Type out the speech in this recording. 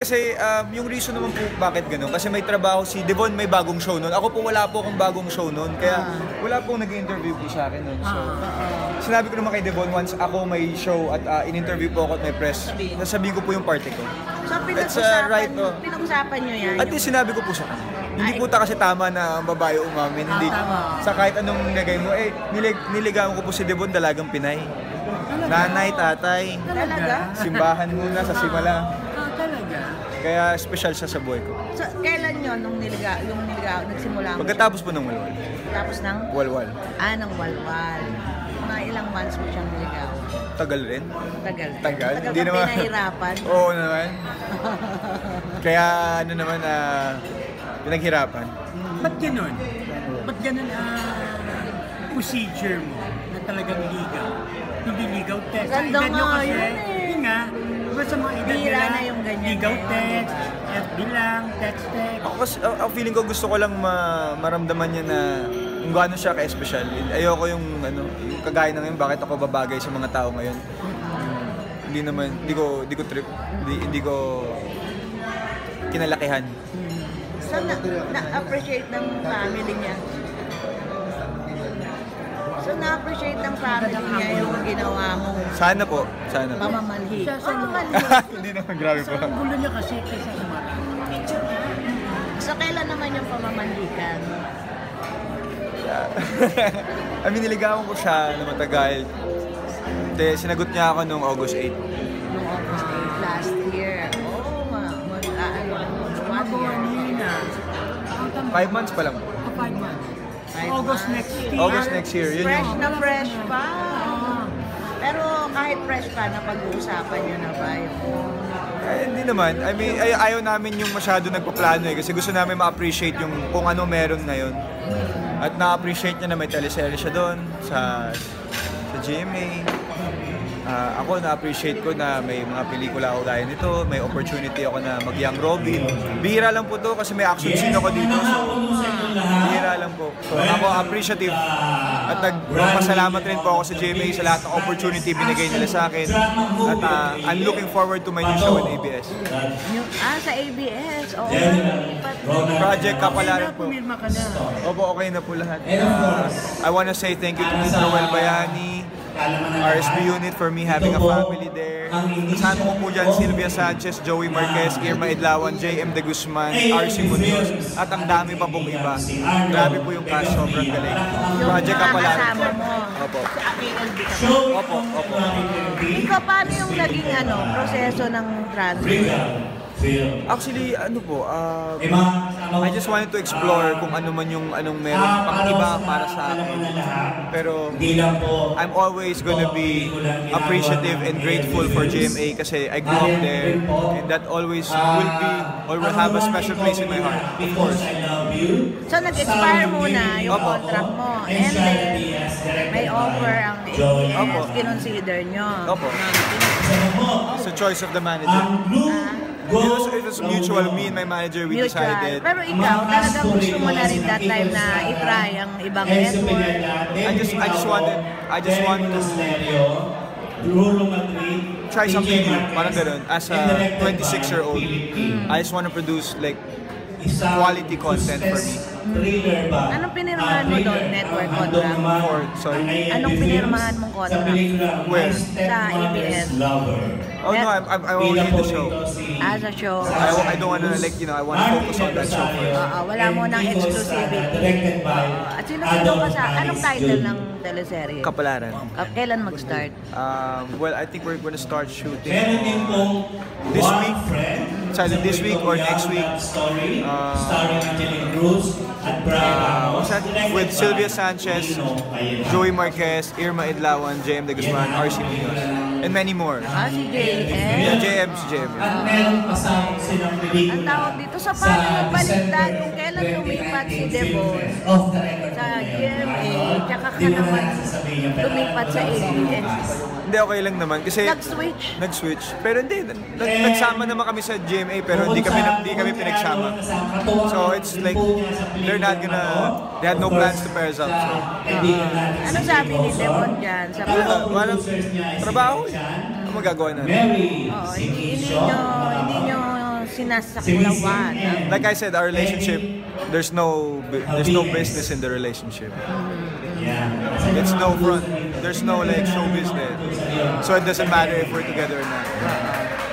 Kasi yung reason naman po bakit gano'n, kasi may trabaho si Devon, may bagong show nun. Ako po wala po akong bagong show nun, kaya wala pong nag-interview po sa akin nun. So, sinabi ko naman kay Devon, once ako may show at in-interview po ako at may press, nasabihin ko po yung party ko. So, pinag-usapan nyo yan? At sinabi ko po sa kanya. Hindi po kasi tama na ang babae umamin. Hindi, sa kahit anong nilagay mo, niligawan ko po si Devon, dalagang Pinay. Nanay, tatay, Talaga? simbahan muna sa simala. Talaga? Kaya special siya sa buhay ko. So, kailan yun nung niligaw, nagsimula mo? Pagkatapos po ng walwal. Tapos ng? Walwal. Ng walwal. Mga ilang months mo siyang niligaw? Tagal rin. Tagal. Tagal? Tagal Hindi ka naman. pinahirapan? Oo naman. Kaya ano naman, pinaghirapan. Ba't ganun? Ba't ganun procedure mo na talagang ligaw? Hindi ligaw text. Ganda nga yun eh. Yun nga. Diba sa mga edad Bira nila, na yung ganyan ligaw eh. text, FB lang, text. Ako feeling ko gusto ko lang maramdaman niya na kung gaano siya ka-espesyal. Ayoko yung kagaya na ngayon, bakit ako babagay sa mga tao ngayon. Hindi ko trip, hindi ko kinalakihan. So, na-appreciate ng family niya? So, na-appreciate ng family niya yung ginawa mo? Sana po. Pamamanhik. Hindi naman, grabe po. Ang gulo niya kasi kaysa sa mga. So, kailan naman yung pamamanhikan? Niligawan ko siya na matagal. Sinagot niya ako noong August 8. Noong August 8 last year. Oh, 5 months pa lang po. 5 months. August next year. August next year. Yun Fresh yung... na fresh pa. Pero kahit fresh pa, napag-uusapan nyo na ba yung... Hindi naman. I mean, ayaw namin yung masyado nagpaplano kasi gusto namin ma-appreciate yung kung ano meron ngayon. At na-appreciate niya na may teleserye siya doon sa GMA. Ako na-appreciate ko na may mga pelikula ako gaya nito, may opportunity ako na mag-young Robin. Bihira lang po to kasi may action scene ako dito. So, bihira lang po. So, ako appreciative. At nagpasalamat rin po ako sa GMA sa lahat ng opportunity binigay nila sa akin. At I'm looking forward to my new show in ABS. Sa ABS? Oo. Project Kapalaran po. Pumirma ka na. Opo, okay na po lahat. I wanna say thank you to Mr. Noel Bayani, RSB unit for me having a family there. Kasama ko po dyan Sylvia Sanchez, Joey Marquez, Irma Idlawan, JM De Guzman, RC Munoz, at ang dami pa pong iba. Grabe po yung cast, sobrang galing. Project Kapalaran. Opo. Opo. Ikaw, paano yung naging proseso ng transfer? Actually, I just wanted to explore kung ano man yung anong meron pang iba para sa akin. Pero I'm always gonna be appreciative and grateful for GMA kasi I grew up there and that always will have a special place in my heart, of course. So nag-expire muna yung contract mo and then may offer ang ABS, kinonsider nyo? Opo. It's a choice of the manager. It was mutual. Me and my manager, we decided. Pero ikaw, talagang gusto mo na rin that time na i-try ang ibang network? I just want to try something new. Parang ganun. As a 26-year-old, I just want to produce like quality content for me. Anong pinirmahan mo doon? Network contract? Sorry? Anong pinirmahan mong contract? Where? Sa ABS. Oh no, I'm only in the show. As a show? I don't wanna I wanna focus on that show first. Wala mo ng exclusivity. At sino ka sa, anong title ng teleserye? Kapalaran. Kailan mag-start? Well, I think we're gonna start shooting this week. Either this week or next week. With Sylvia Sanchez, Joey Marquez, Irma Idlawan, JM De Guzman, RC Munoz, and many more. Si JM? Yeah, JM. Ang tawag dito sa paano nagbaligtad kung kailan lumipat si Devon sa GMA, tsaka ka naman lumipat sa ABS. Hindi, okay lang naman kasi nag-switch. Pero hindi, nagsama naman kami sa GMA pero hindi kami pinagsama. So it's like they had no plans to pair us up. So. Ano sabi ni Devon dyan? Sa parang trabaho. Ano magagawa natin? hindi nyo sinasaklawan. Like I said, our relationship, there's no business in the relationship. It's no front. There's no like show business. So it doesn't matter if we're together or not.